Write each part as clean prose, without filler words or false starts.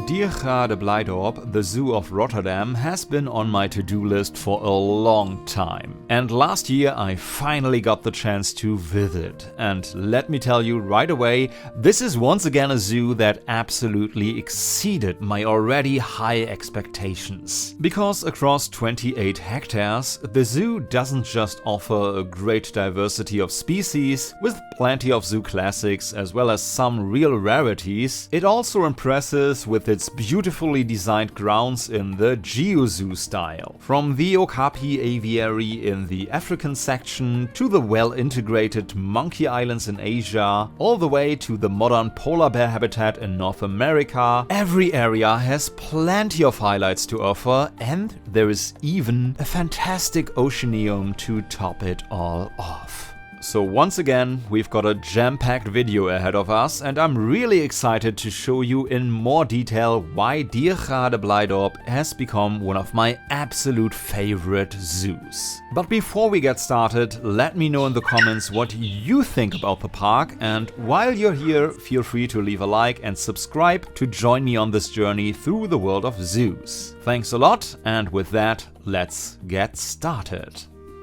Diergaarde Blijdorp, the zoo of Rotterdam, has been on my to-do list for a long time. And last year I finally got the chance to visit. And let me tell you right away, this is once again a zoo that absolutely exceeded my already high expectations. Because across 28 hectares, the zoo doesn't just offer a great diversity of species, with plenty of zoo classics as well as some real rarities, it also impresses with its beautifully designed grounds in the Geo-zoo style. From the Okapi aviary in the African section to the well-integrated monkey islands in Asia, all the way to the modern polar bear habitat in North America, every area has plenty of highlights to offer, and there is even a fantastic Oceaneum to top it all off. So once again, we've got a jam-packed video ahead of us, and I'm really excited to show you in more detail why Diergaarde Blijdorp has become one of my absolute favorite zoos. But before we get started, let me know in the comments what you think about the park, and while you're here, feel free to leave a like and subscribe to join me on this journey through the world of zoos. Thanks a lot, and with that, let's get started.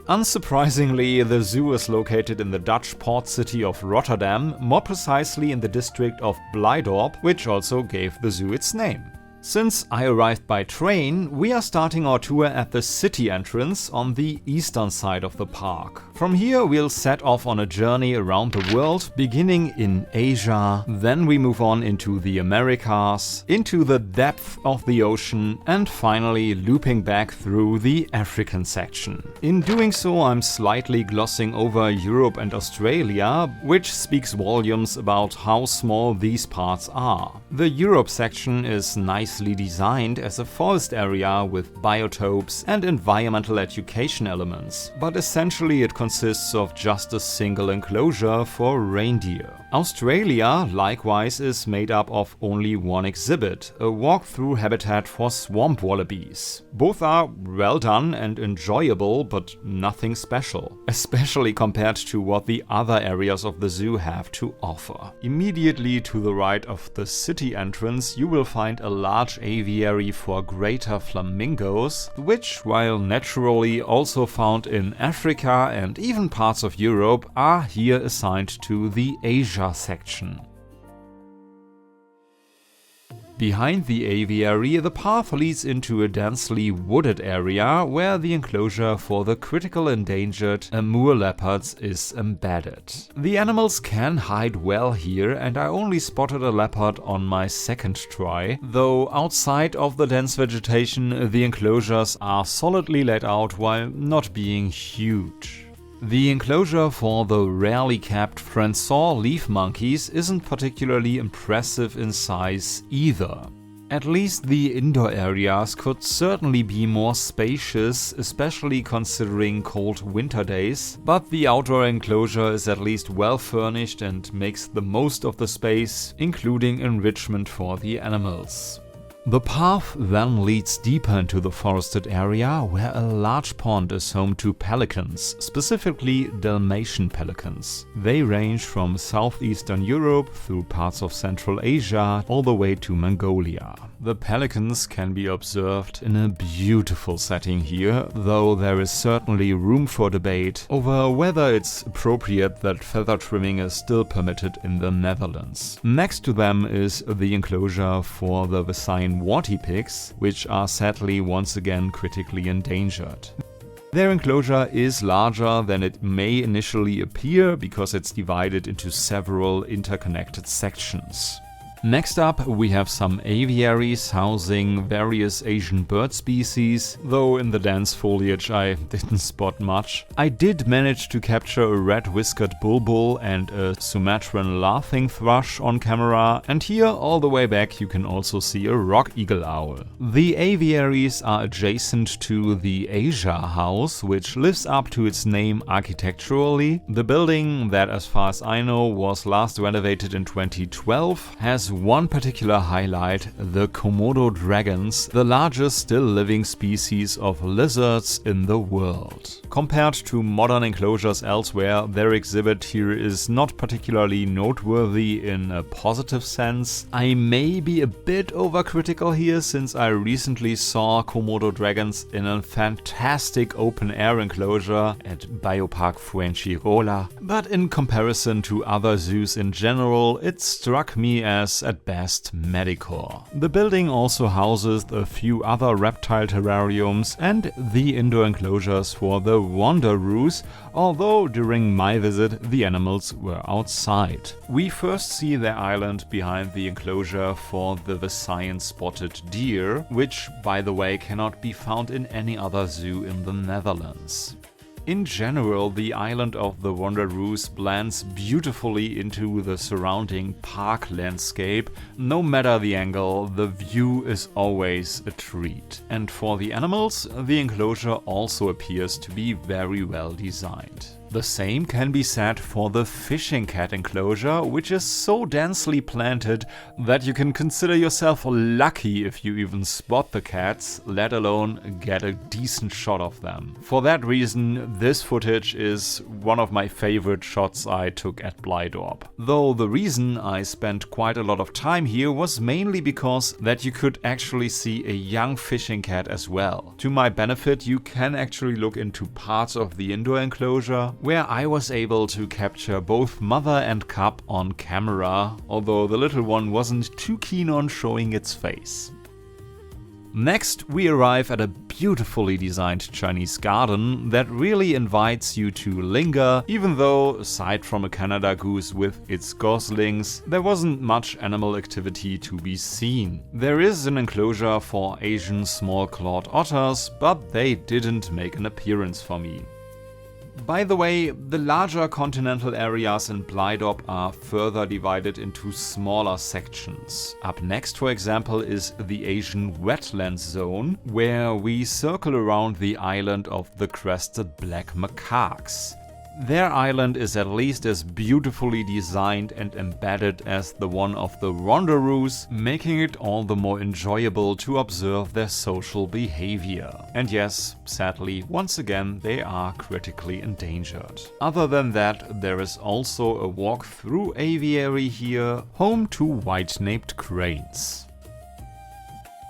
Unsurprisingly, the zoo is located in the Dutch port city of Rotterdam, more precisely in the district of Blijdorp, which also gave the zoo its name. Since I arrived by train, we are starting our tour at the city entrance on the eastern side of the park. From here we'll set off on a journey around the world, beginning in Asia, then we move on into the Americas, into the depth of the ocean, and finally looping back through the African section. In doing so, I'm slightly glossing over Europe and Australia, which speaks volumes about how small these parts are. The Europe section is nicely designed as a forest area with biotopes and environmental education elements, but essentially it consists of just a single enclosure for reindeer. Australia, likewise, is made up of only one exhibit, a walk-through habitat for swamp wallabies. Both are well done and enjoyable, but nothing special, especially compared to what the other areas of the zoo have to offer. Immediately to the right of the city entrance, you will find a large aviary for greater flamingos, which, while naturally also found in Africa and even parts of Europe, are here assigned to the Asia section. Behind the aviary, the path leads into a densely wooded area where the enclosure for the critically endangered Amur leopards is embedded. The animals can hide well here, and I only spotted a leopard on my second try, though outside of the dense vegetation the enclosures are solidly laid out while not being huge. The enclosure for the rarely kept Francois leaf monkeys isn't particularly impressive in size either. At least the indoor areas could certainly be more spacious, especially considering cold winter days, but the outdoor enclosure is at least well furnished and makes the most of the space, including enrichment for the animals. The path then leads deeper into the forested area, where a large pond is home to pelicans, specifically Dalmatian pelicans. They range from southeastern Europe through parts of Central Asia all the way to Mongolia. The pelicans can be observed in a beautiful setting here, though there is certainly room for debate over whether it's appropriate that feather trimming is still permitted in the Netherlands. Next to them is the enclosure for the Visayan warty pigs, which are sadly once again critically endangered. Their enclosure is larger than it may initially appear because it's divided into several interconnected sections. Next up, we have some aviaries housing various Asian bird species, though in the dense foliage I didn't spot much. I did manage to capture a red-whiskered bulbul and a Sumatran laughing thrush on camera, and here all the way back you can also see a rock eagle owl. The aviaries are adjacent to the Asia House, which lives up to its name architecturally. The building that, as far as I know, was last renovated in 2012, has one particular highlight: the Komodo dragons, the largest still living species of lizards in the world. Compared to modern enclosures elsewhere, their exhibit here is not particularly noteworthy in a positive sense. I may be a bit overcritical here, since I recently saw Komodo dragons in a fantastic open-air enclosure at Biopark Fuengirola, but in comparison to other zoos in general, it struck me as at best mediocre. The building also houses a few other reptile terrariums and the indoor enclosures for the wanderoos, although during my visit the animals were outside. We first see their island behind the enclosure for the Visayan spotted deer, which by the way cannot be found in any other zoo in the Netherlands. In general, the island of the wanderoos blends beautifully into the surrounding park landscape. No matter the angle, the view is always a treat. And for the animals, the enclosure also appears to be very well designed. The same can be said for the fishing cat enclosure, which is so densely planted that you can consider yourself lucky if you even spot the cats, let alone get a decent shot of them. For that reason, this footage is one of my favorite shots I took at Blijdorp. Though the reason I spent quite a lot of time here was mainly because that you could actually see a young fishing cat as well. To my benefit, you can actually look into parts of the indoor enclosure, where I was able to capture both mother and cub on camera, although the little one wasn't too keen on showing its face. Next, we arrive at a beautifully designed Chinese garden that really invites you to linger, even though, aside from a Canada goose with its goslings, there wasn't much animal activity to be seen. There is an enclosure for Asian small-clawed otters, but they didn't make an appearance for me. By the way, the larger continental areas in Blijdorp are further divided into smaller sections. Up next, for example, is the Asian wetland zone, where we circle around the island of the crested black macaques. Their island is at least as beautifully designed and embedded as the one of the wanderoos, making it all the more enjoyable to observe their social behavior. And yes, sadly, once again, they are critically endangered. Other than that, there is also a walk-through aviary here, home to white-naped cranes.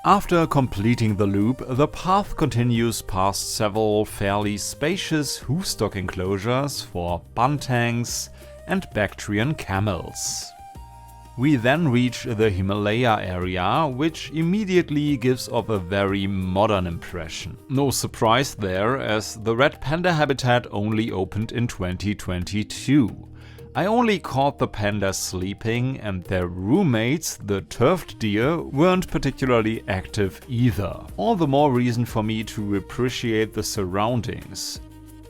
After completing the loop, the path continues past several fairly spacious hoofstock enclosures for bantangs and Bactrian camels. We then reach the Himalaya area, which immediately gives off a very modern impression. No surprise there, as the red panda habitat only opened in 2022. I only caught the pandas sleeping, and their roommates, the turfed deer, weren't particularly active either. All the more reason for me to appreciate the surroundings.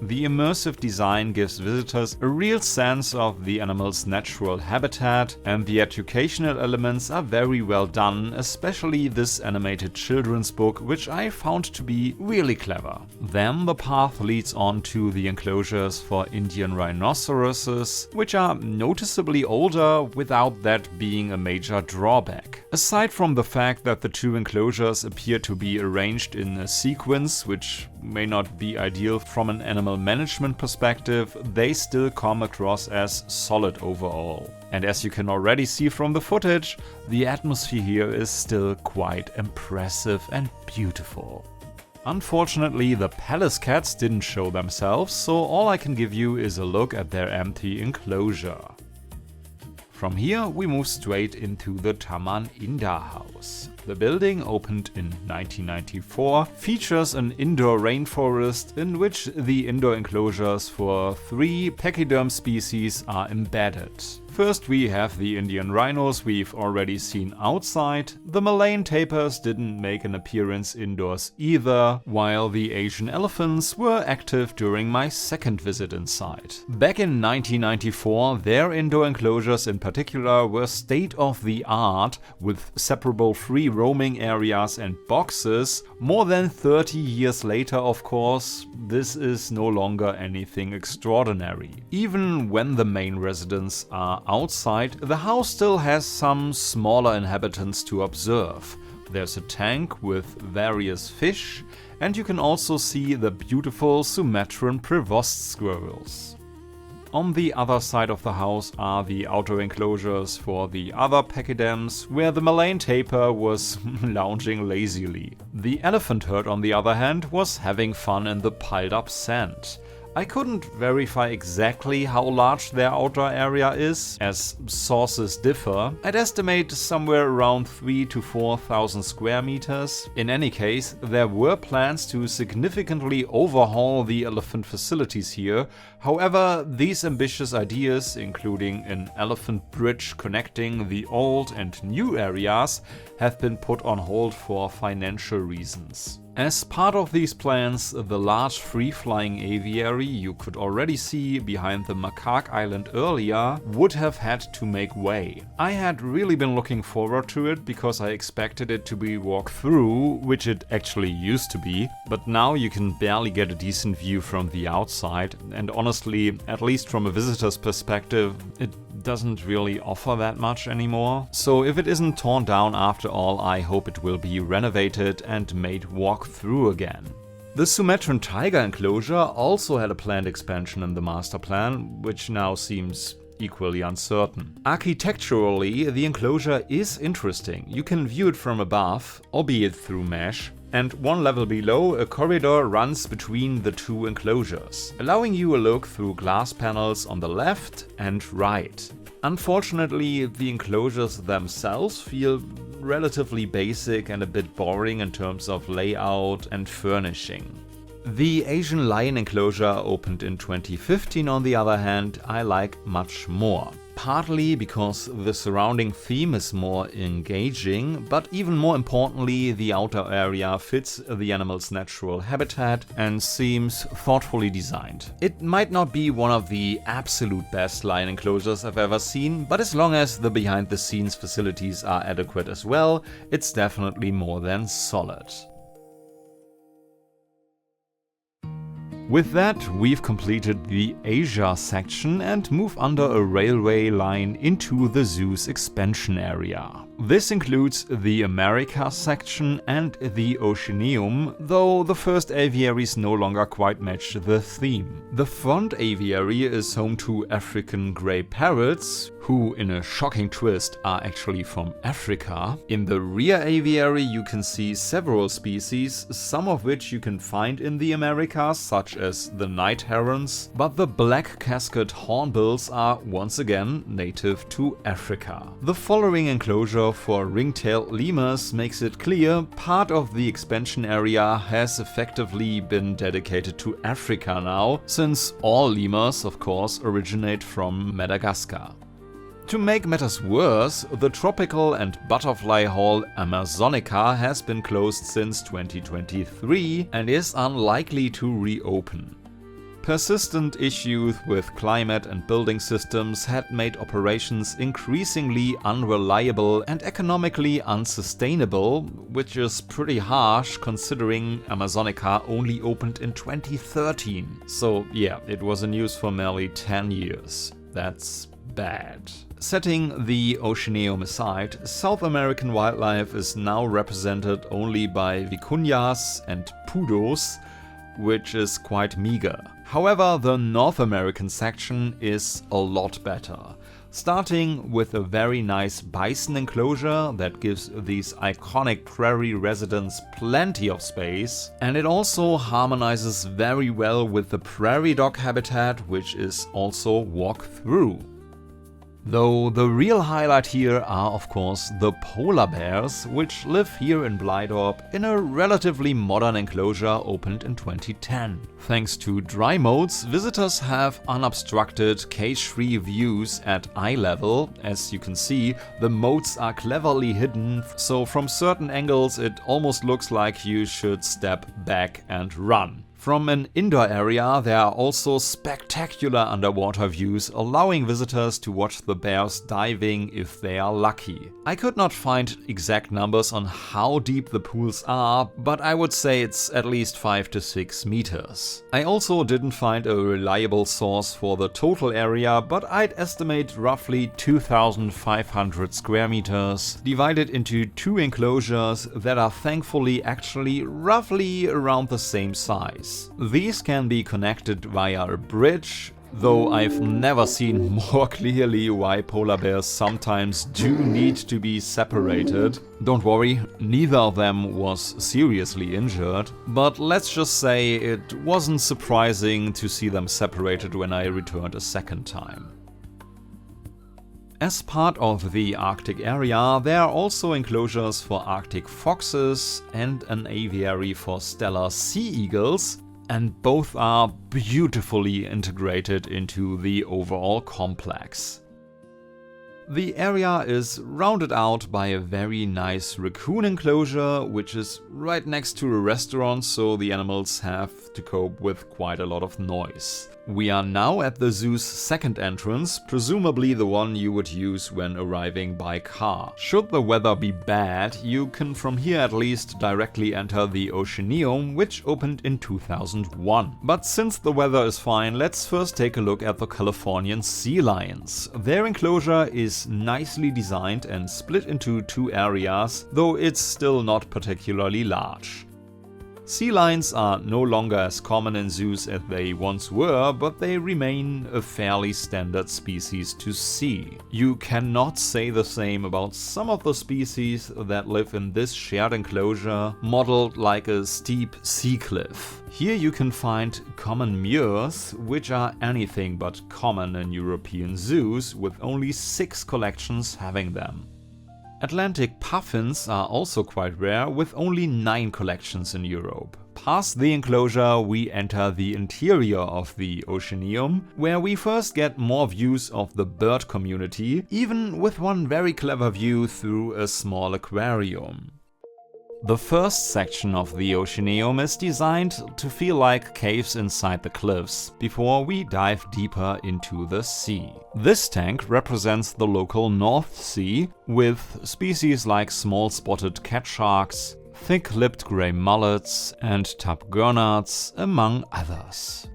The immersive design gives visitors a real sense of the animal's natural habitat, and the educational elements are very well done, especially this animated children's book, which I found to be really clever. Then the path leads on to the enclosures for Indian rhinoceroses, which are noticeably older without that being a major drawback. Aside from the fact that the two enclosures appear to be arranged in a sequence, which may not be ideal from an animal management perspective, they still come across as solid overall. And as you can already see from the footage, the atmosphere here is still quite impressive and beautiful. Unfortunately, the palace cats didn't show themselves, so all I can give you is a look at their empty enclosure. From here, we move straight into the Taman Indah house. The building, opened in 1994, features an indoor rainforest in which the indoor enclosures for 3 pachyderm species are embedded. First, we have the Indian rhinos we've already seen outside. The Malayan tapirs didn't make an appearance indoors either, while the Asian elephants were active during my second visit inside. Back in 1994, their indoor enclosures in particular were state-of-the-art, with separable free roaming areas and boxes. More than 30 years later, of course, this is no longer anything extraordinary, even when the main residents are outside, the house still has some smaller inhabitants to observe. There's a tank with various fish, and you can also see the beautiful Sumatran Prevost squirrels. On the other side of the house are the outer enclosures for the other pachyderms, where the Malayan tapir was lounging lazily. The elephant herd, on the other hand, was having fun in the piled up sand. I couldn't verify exactly how large their outer area is, as sources differ. I'd estimate somewhere around 3,000 to 4,000 square meters. In any case, there were plans to significantly overhaul the elephant facilities here. However, these ambitious ideas, including an elephant bridge connecting the old and new areas, have been put on hold for financial reasons. As part of these plans, the large free-flying aviary you could already see behind the Macaque Island earlier would have had to make way. I had really been looking forward to it because I expected it to be walk-through, which it actually used to be, but now you can barely get a decent view from the outside, and honestly, at least from a visitor's perspective, it doesn't really offer that much anymore. So if it isn't torn down after all, I hope it will be renovated and made walk through again. The Sumatran tiger enclosure also had a planned expansion in the master plan, which now seems equally uncertain. Architecturally, the enclosure is interesting. You can view it from above, albeit through mesh, and one level below, a corridor runs between the two enclosures, allowing you a look through glass panels on the left and right. Unfortunately, the enclosures themselves feel relatively basic and a bit boring in terms of layout and furnishing. The Asian lion enclosure, opened in 2015 on the other hand, I like much more. Partly because the surrounding theme is more engaging, but even more importantly, the outer area fits the animal's natural habitat and seems thoughtfully designed. It might not be one of the absolute best lion enclosures I've ever seen, but as long as the behind-the-scenes facilities are adequate as well, it's definitely more than solid. With that, we've completed the Asia section and move under a railway line into the zoo's expansion area. This includes the Americas section and the Oceaneum, though the first aviaries no longer quite match the theme. The front aviary is home to African grey parrots, who in a shocking twist are actually from Africa. In the rear aviary you can see several species, some of which you can find in the Americas, such as the night herons, but the black-casqued hornbills are once again native to Africa. The following enclosure for ringtail lemurs makes it clear part of the expansion area has effectively been dedicated to Africa now, since all lemurs, of course, originate from Madagascar. To make matters worse, the tropical and butterfly hall Amazonica has been closed since 2023 and is unlikely to reopen. Persistent issues with climate and building systems had made operations increasingly unreliable and economically unsustainable, which is pretty harsh considering Amazonica only opened in 2013. So yeah, it was in use for nearly 10 years. That's bad. Setting the Oceaneum aside, South American wildlife is now represented only by vicuñas and pudos, which is quite meager. However, the North American section is a lot better. Starting with a very nice bison enclosure that gives these iconic prairie residents plenty of space, and it also harmonizes very well with the prairie dog habitat, which is also walk-through. Though the real highlight here are of course the polar bears, which live here in Blijdorp in a relatively modern enclosure opened in 2010. Thanks to dry modes, visitors have unobstructed, cage-free views at eye level. As you can see, the moats are cleverly hidden, so from certain angles it almost looks like you should step back and run. From an indoor area, there are also spectacular underwater views, allowing visitors to watch the bears diving if they are lucky. I could not find exact numbers on how deep the pools are, but I would say it's at least 5 to 6 meters. I also didn't find a reliable source for the total area, but I'd estimate roughly 2,500 square meters, divided into 2 enclosures that are thankfully actually roughly around the same size. These can be connected via a bridge, though I've never seen more clearly why polar bears sometimes do need to be separated. Don't worry, neither of them was seriously injured, but let's just say it wasn't surprising to see them separated when I returned a second time. As part of the Arctic area, there are also enclosures for Arctic foxes and an aviary for stellar sea eagles, and both are beautifully integrated into the overall complex. The area is rounded out by a very nice raccoon enclosure, which is right next to a restaurant, so the animals have to cope with quite a lot of noise. We are now at the zoo's second entrance, presumably the one you would use when arriving by car. Should the weather be bad, you can from here at least directly enter the Oceaneum, which opened in 2001. But since the weather is fine, let's first take a look at the Californian sea lions. Their enclosure is nicely designed and split into 2 areas, though it's still not particularly large. Sea lions are no longer as common in zoos as they once were, but they remain a fairly standard species to see. You cannot say the same about some of the species that live in this shared enclosure, modeled like a steep sea cliff. Here you can find common murres, which are anything but common in European zoos, with only 6 collections having them. Atlantic puffins are also quite rare, with only 9 collections in Europe. Past the enclosure, we enter the interior of the Oceanium, where we first get more views of the bird community, even with one very clever view through a small aquarium. The first section of the Oceaneum is designed to feel like caves inside the cliffs, before we dive deeper into the sea. This tank represents the local North Sea, with species like small spotted cat sharks, thick-lipped grey mullets and tubgurnards, among others.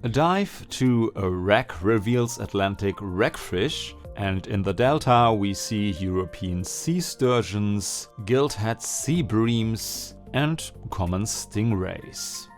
A dive to a wreck reveals Atlantic wreckfish, and in the delta we see European sea sturgeons, gilt-head sea breams and common stingrays.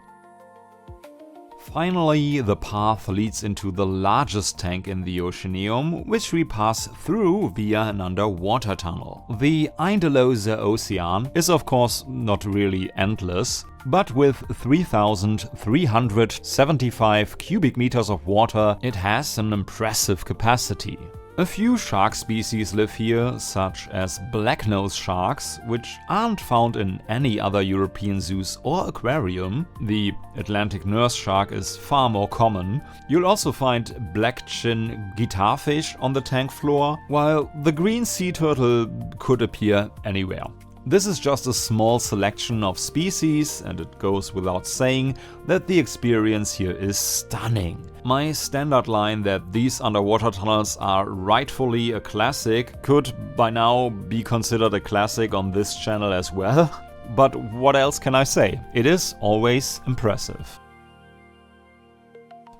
Finally, the path leads into the largest tank in the Oceaneum, which we pass through via an underwater tunnel. The Eindelose Ocean is of course not really endless, but with 3,375 cubic meters of water, it has an impressive capacity. A few shark species live here, such as black-nose sharks, which aren't found in any other European zoos or aquarium. The Atlantic nurse shark is far more common. You'll also find black-chin guitarfish on the tank floor, while the green sea turtle could appear anywhere. This is just a small selection of species, and it goes without saying that the experience here is stunning. My standard line that these underwater tunnels are rightfully a classic could by now be considered a classic on this channel as well. But what else can I say? It is always impressive.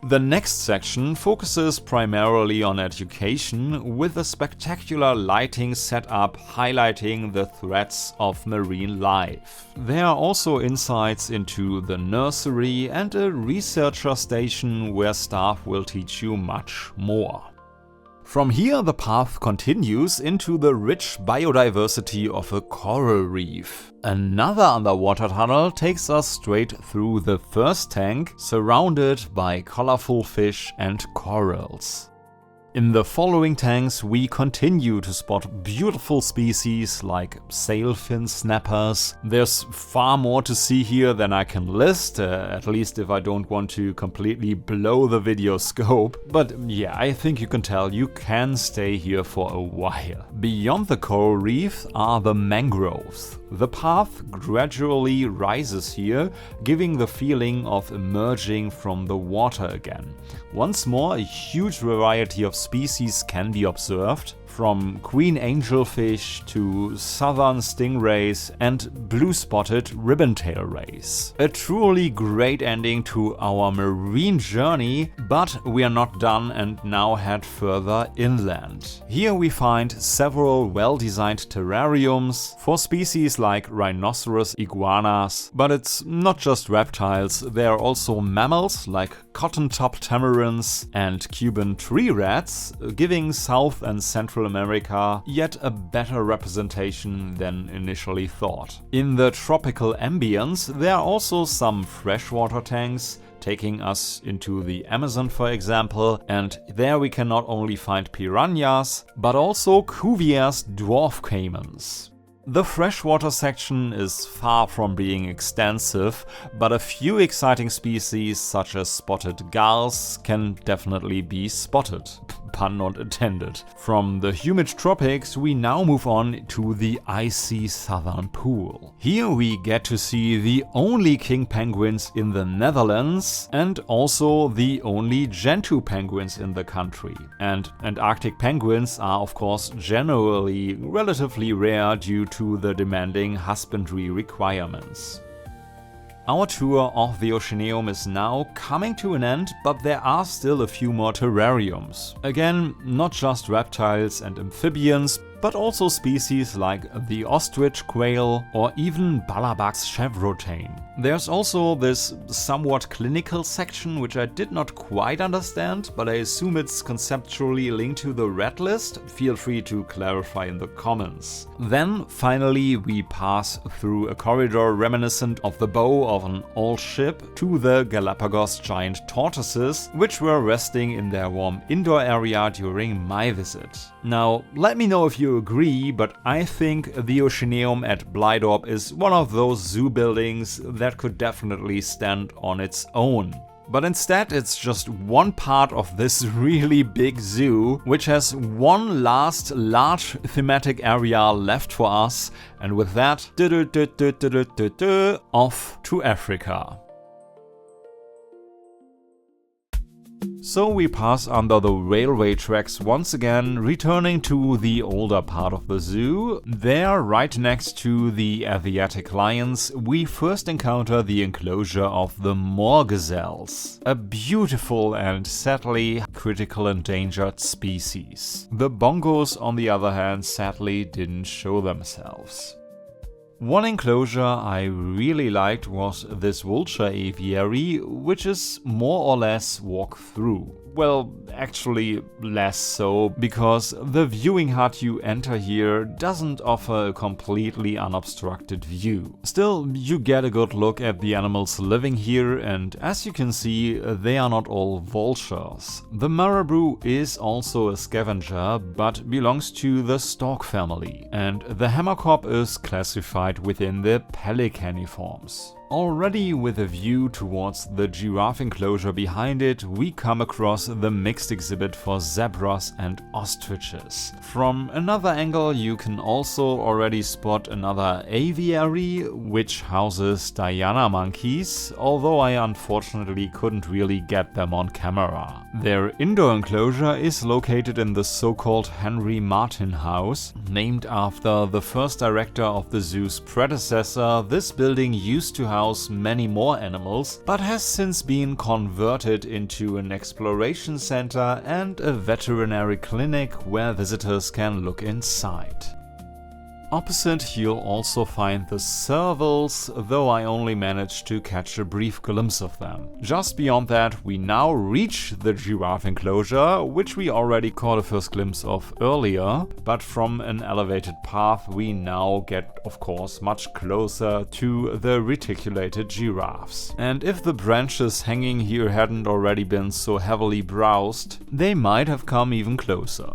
The next section focuses primarily on education, with a spectacular lighting setup highlighting the threats of marine life. There are also insights into the nursery and a researcher station where staff will teach you much more. From here, the path continues into the rich biodiversity of a coral reef. Another underwater tunnel takes us straight through the first tank, surrounded by colorful fish and corals. In the following tanks we continue to spot beautiful species like sailfin snappers. There's far more to see here than I can list, at least if I don't want to completely blow the video scope. But yeah, I think you can tell you can stay here for a while. Beyond the coral reef are the mangroves. The path gradually rises here, giving the feeling of emerging from the water again. Once more, a huge variety of species can be observed, from queen angelfish to southern stingrays and blue-spotted ribbontail rays. A truly great ending to our marine journey, but we are not done and now head further inland. Here we find several well-designed terrariums for species like rhinoceros iguanas, but it's not just reptiles, there are also mammals like cotton-top tamarins and Cuban tree rats, giving South and Central America yet a better representation than initially thought. In the tropical ambience, there are also some freshwater tanks, taking us into the Amazon for example, and there we can not only find piranhas, but also Cuvier's dwarf caimans. The freshwater section is far from being extensive, but a few exciting species such as spotted gulls can definitely be spotted. Pun not intended. From the humid tropics we now move on to the icy southern pool. Here we get to see the only king penguins in the Netherlands and also the only gentoo penguins in the country. And Antarctic penguins are of course generally relatively rare due to the demanding husbandry requirements. Our tour of the Oceaneum is now coming to an end, but there are still a few more terrariums. Again, not just reptiles and amphibians, but also species like the ostrich quail or even Balabach's chevrotain. There's also this somewhat clinical section which I did not quite understand, but I assume it's conceptually linked to the red list. Feel free to clarify in the comments. Then finally we pass through a corridor reminiscent of the bow of an old ship to the Galapagos giant tortoises, which were resting in their warm indoor area during my visit. Now, let me know if you agree, but I think the Oceaneum at Blijdorp is one of those zoo buildings that could definitely stand on its own. But instead it's just one part of this really big zoo, which has one last large thematic area left for us, and with that, off to Africa. So we pass under the railway tracks once again, returning to the older part of the zoo. There, right next to the Asiatic lions, we first encounter the enclosure of the moor gazelles, a beautiful and sadly critical endangered species. The bongos, on the other hand, sadly didn't show themselves. One enclosure I really liked was this vulture aviary, which is more or less walk-through. Well, actually less so, because the viewing hut you enter here doesn't offer a completely unobstructed view. Still, you get a good look at the animals living here, and as you can see, they are not all vultures. The marabou is also a scavenger, but belongs to the stork family, and the hammerkop is classified within the pelicaniforms. Already with a view towards the giraffe enclosure behind it, we come across the mixed exhibit for zebras and ostriches. From another angle you can also already spot another aviary, which houses Diana monkeys, although I unfortunately couldn't really get them on camera. Their indoor enclosure is located in the so-called Henry Martin House. Named after the first director of the zoo's predecessor, this building used to house many more animals, but has since been converted into an exploration center and a veterinary clinic where visitors can look inside. Opposite, you'll also find the servals, though I only managed to catch a brief glimpse of them. Just beyond that, we now reach the giraffe enclosure, which we already caught a first glimpse of earlier, but from an elevated path we now get, of course, much closer to the reticulated giraffes. And if the branches hanging here hadn't already been so heavily browsed, they might have come even closer.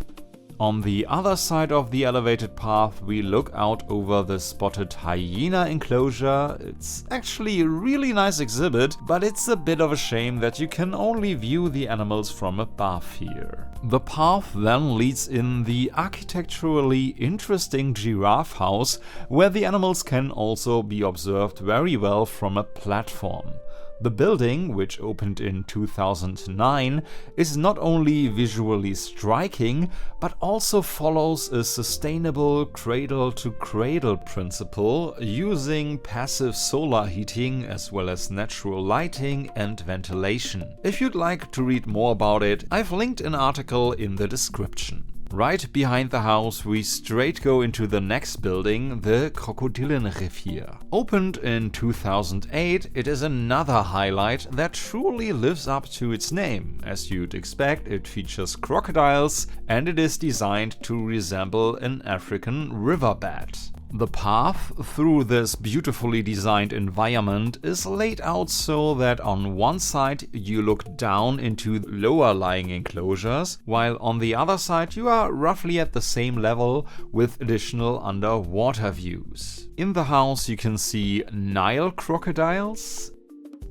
On the other side of the elevated path, we look out over the spotted hyena enclosure. It's actually a really nice exhibit, but it's a bit of a shame that you can only view the animals from above here. The path then leads in the architecturally interesting giraffe house, where the animals can also be observed very well from a platform. The building, which opened in 2009, is not only visually striking, but also follows a sustainable cradle-to-cradle principle, using passive solar heating as well as natural lighting and ventilation. If you'd like to read more about it, I've linked an article in the description. Right behind the house, we straight go into the next building, the Krokodilenrivier. Opened in 2008, it is another highlight that truly lives up to its name. As you'd expect, it features crocodiles and it is designed to resemble an African riverbed. The path through this beautifully designed environment is laid out so that on one side you look down into lower lying enclosures, while on the other side you are roughly at the same level with additional underwater views. In the house you can see Nile crocodiles,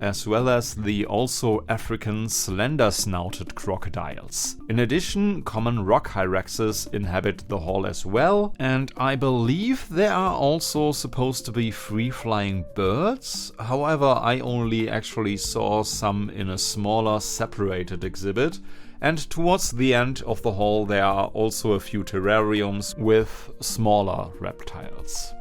as well as the also African slender-snouted crocodiles. In addition, common rock hyraxes inhabit the hall as well, and I believe there are also supposed to be free-flying birds. However, I only actually saw some in a smaller separated exhibit, and towards the end of the hall there are also a few terrariums with smaller reptiles.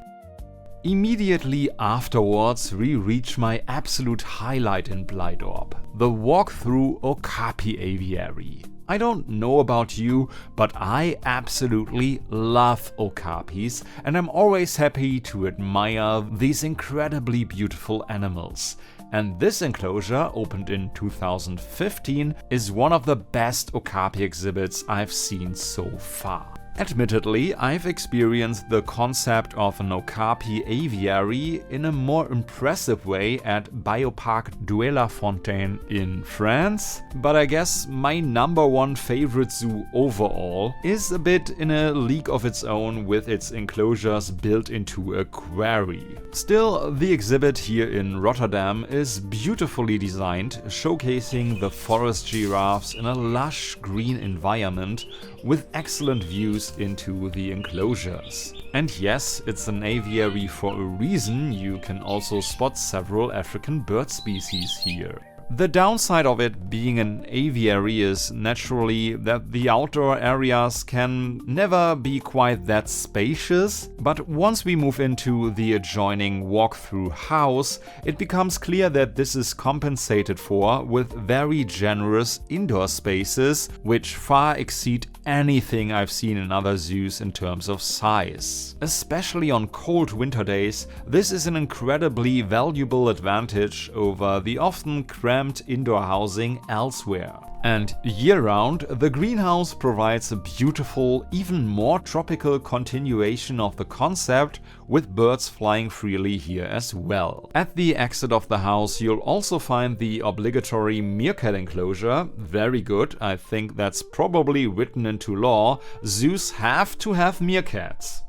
Immediately afterwards we reach my absolute highlight in Blijdorp, the walk through Okapi aviary. I don't know about you, but I absolutely love okapis, and I'm always happy to admire these incredibly beautiful animals. And this enclosure, opened in 2015, is one of the best okapi exhibits I've seen so far. Admittedly, I've experienced the concept of an Okapi aviary in a more impressive way at Bioparc Douai-la-Fontaine in France, but I guess my number one favorite zoo overall is a bit in a league of its own with its enclosures built into a quarry. Still, the exhibit here in Rotterdam is beautifully designed, showcasing the forest giraffes in a lush green environment with excellent views into the enclosures. And yes, it's an aviary for a reason. You can also spot several African bird species here. The downside of it being an aviary is naturally that the outdoor areas can never be quite that spacious, but once we move into the adjoining walk-through house, it becomes clear that this is compensated for with very generous indoor spaces, which far exceed anything I've seen in other zoos in terms of size. Especially on cold winter days, this is an incredibly valuable advantage over the often cramped indoor housing elsewhere. And year-round, the greenhouse provides a beautiful, even more tropical continuation of the concept, with birds flying freely here as well. At the exit of the house, you'll also find the obligatory meerkat enclosure. Very good, I think that's probably written into law. Zoos have to have meerkats.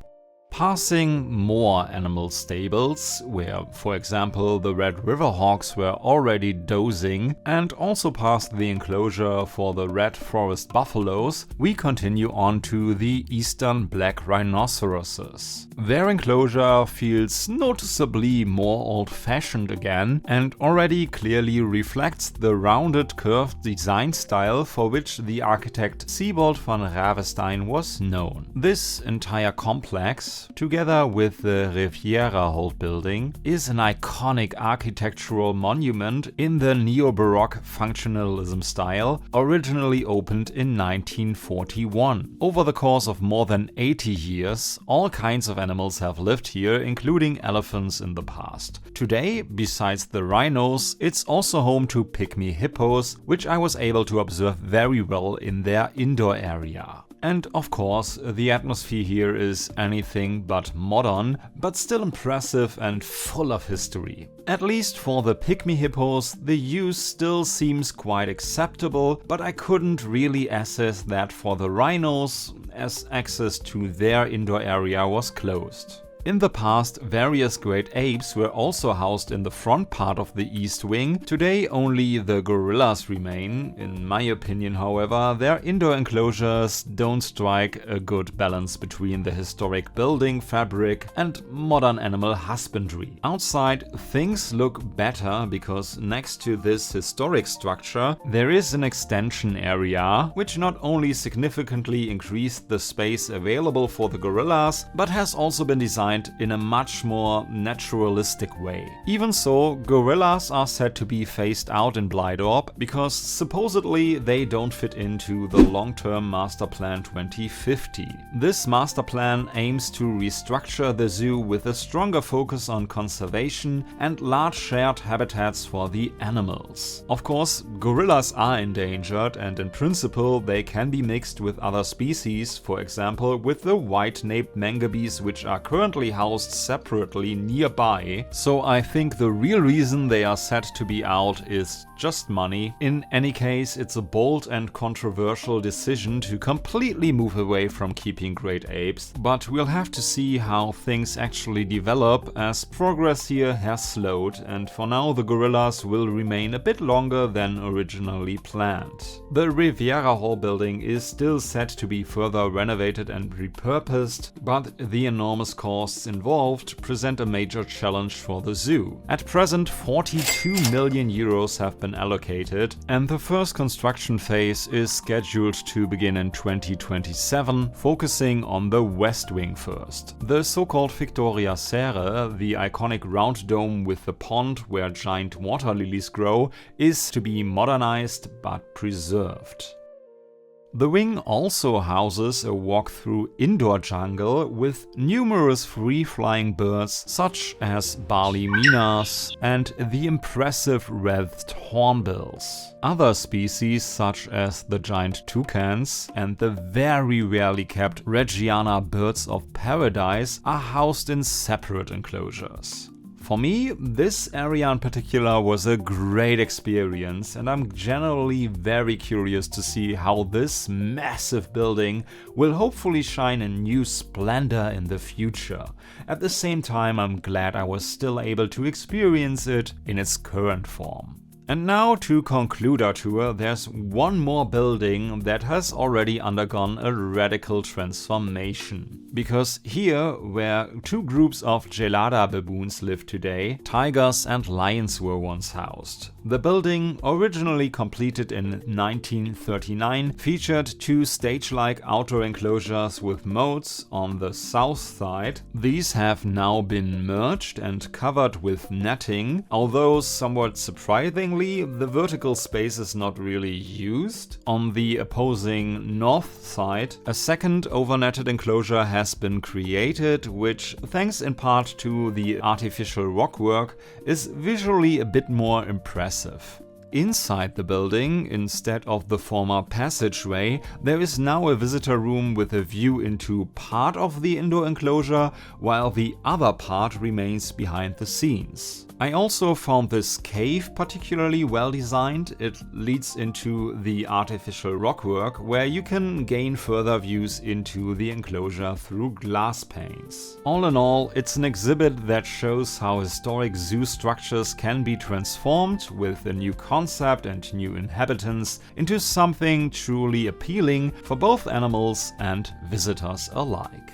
Passing more animal stables, where, for example, the red river hawks were already dozing, and also past the enclosure for the red forest buffaloes, we continue on to the eastern black rhinoceroses. Their enclosure feels noticeably more old-fashioned again, and already clearly reflects the rounded curved design style for which the architect Siebold van Ravestein was known. This entire complex, This, together with the Rivièrahal building, is an iconic architectural monument in the neo-Baroque functionalism style, originally opened in 1941. Over the course of more than 80 years, all kinds of animals have lived here, including elephants in the past. Today, besides the rhinos, it's also home to pygmy hippos, which I was able to observe very well in their indoor area. And of course, the atmosphere here is anything but modern, but still impressive and full of history. At least for the pygmy hippos, the use still seems quite acceptable, but I couldn't really assess that for the rhinos, as access to their indoor area was closed. In the past, various great apes were also housed in the front part of the east wing. Today only the gorillas remain. In my opinion, however, their indoor enclosures don't strike a good balance between the historic building fabric and modern animal husbandry. Outside, things look better because next to this historic structure there is an extension area, which not only significantly increased the space available for the gorillas, but has also been designed in a much more naturalistic way. Even so, gorillas are said to be phased out in Blijdorp because supposedly they don't fit into the long-term Masterplan 2050. This Masterplan aims to restructure the zoo with a stronger focus on conservation and large shared habitats for the animals. Of course, gorillas are endangered and in principle they can be mixed with other species, for example with the white-naped mangabeys, which are currently housed separately nearby, so I think the real reason they are said to be out is just money. In any case, it's a bold and controversial decision to completely move away from keeping great apes, but we'll have to see how things actually develop as progress here has slowed, and for now the gorillas will remain a bit longer than originally planned. The Rivièrahal building is still set to be further renovated and repurposed, but the enormous costs involved present a major challenge for the zoo. At present, 42 million euros have been allocated, and the first construction phase is scheduled to begin in 2027, focusing on the west wing first. The so-called Victoria Serre, the iconic round dome with the pond where giant water lilies grow, is to be modernized but preserved. The wing also houses a walk-through indoor jungle with numerous free-flying birds such as Bali minas and the impressive wreathed hornbills. Other species such as the giant toucans and the very rarely kept Reggiana birds of paradise are housed in separate enclosures. For me, this area in particular was a great experience, and I'm generally very curious to see how this massive building will hopefully shine a new splendor in the future. At the same time, I'm glad I was still able to experience it in its current form. And now to conclude our tour, there's one more building that has already undergone a radical transformation. Because here, where two groups of gelada baboons live today, tigers and lions were once housed. The building, originally completed in 1939, featured two stage-like outdoor enclosures with moats on the south side. These have now been merged and covered with netting, although somewhat surprisingly, the vertical space is not really used. On the opposing north side, a second overnetted enclosure has been created, which, thanks in part to the artificial rockwork, is visually a bit more impressive. Inside the building, instead of the former passageway, there is now a visitor room with a view into part of the indoor enclosure, while the other part remains behind the scenes. I also found this cave particularly well designed. It leads into the artificial rockwork, where you can gain further views into the enclosure through glass panes. All in all, it's an exhibit that shows how historic zoo structures can be transformed with a new concept and new inhabitants into something truly appealing for both animals and visitors alike.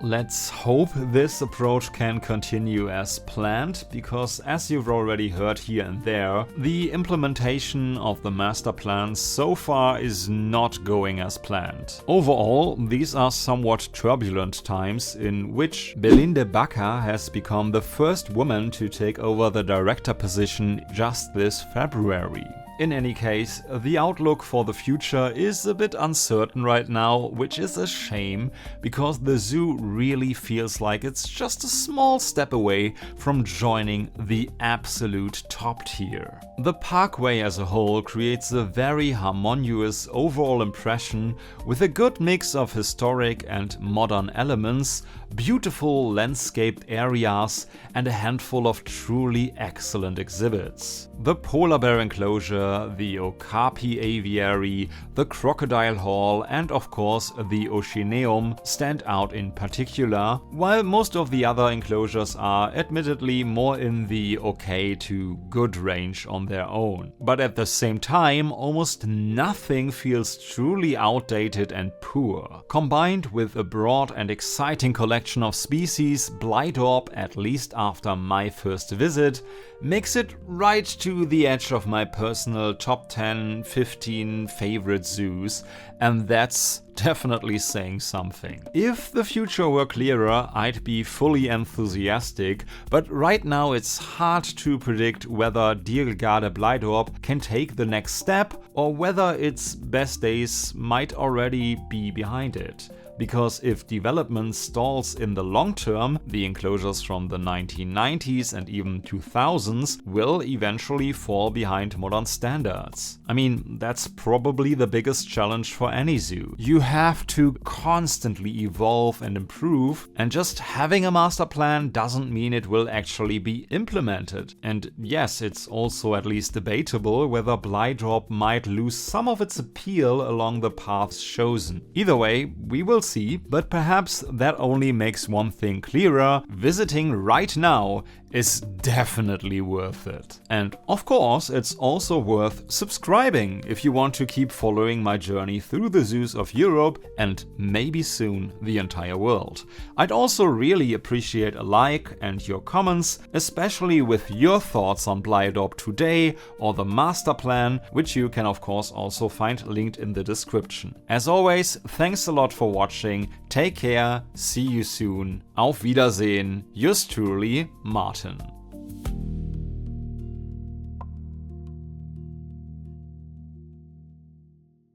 Let's hope this approach can continue as planned, because as you've already heard here and there, the implementation of the master plan so far is not going as planned. Overall, these are somewhat turbulent times in which Belinda Baca has become the first woman to take over the director position just this February. In any case, the outlook for the future is a bit uncertain right now, which is a shame, because the zoo really feels like it's just a small step away from joining the absolute top tier. The parkway as a whole creates a very harmonious overall impression with a good mix of historic and modern elements, beautiful landscaped areas, and a handful of truly excellent exhibits. The polar bear enclosure, the Okapi aviary, the crocodile hall, and of course the Oceaneum stand out in particular, while most of the other enclosures are admittedly more in the okay to good range on their own. But at the same time, almost nothing feels truly outdated and poor. Combined with a broad and exciting collection of species, Blijdorp, at least after my first visit, makes it right to the edge of my personal top 10, 15 favorite zoos, and that's definitely saying something. If the future were clearer, I'd be fully enthusiastic, but right now it's hard to predict whether Diergaarde Blijdorp can take the next step or whether its best days might already be behind it. Because if development stalls in the long term, the enclosures from the 1990s and even 2000s will eventually fall behind modern standards. I mean, that's probably the biggest challenge for any zoo. You have to constantly evolve and improve, and just having a master plan doesn't mean it will actually be implemented. And yes, it's also at least debatable whether Blijdorp might lose some of its appeal along the paths chosen. Either way, we will see, but perhaps that only makes one thing clearer: visiting right now is definitely worth it. And of course, it's also worth subscribing if you want to keep following my journey through the zoos of Europe and maybe soon the entire world. I'd also really appreciate a like and your comments, especially with your thoughts on Blijdorp today or the master plan, which you can of course also find linked in the description. As always, thanks a lot for watching, take care, see you soon, auf Wiedersehen, yours truly, Martin.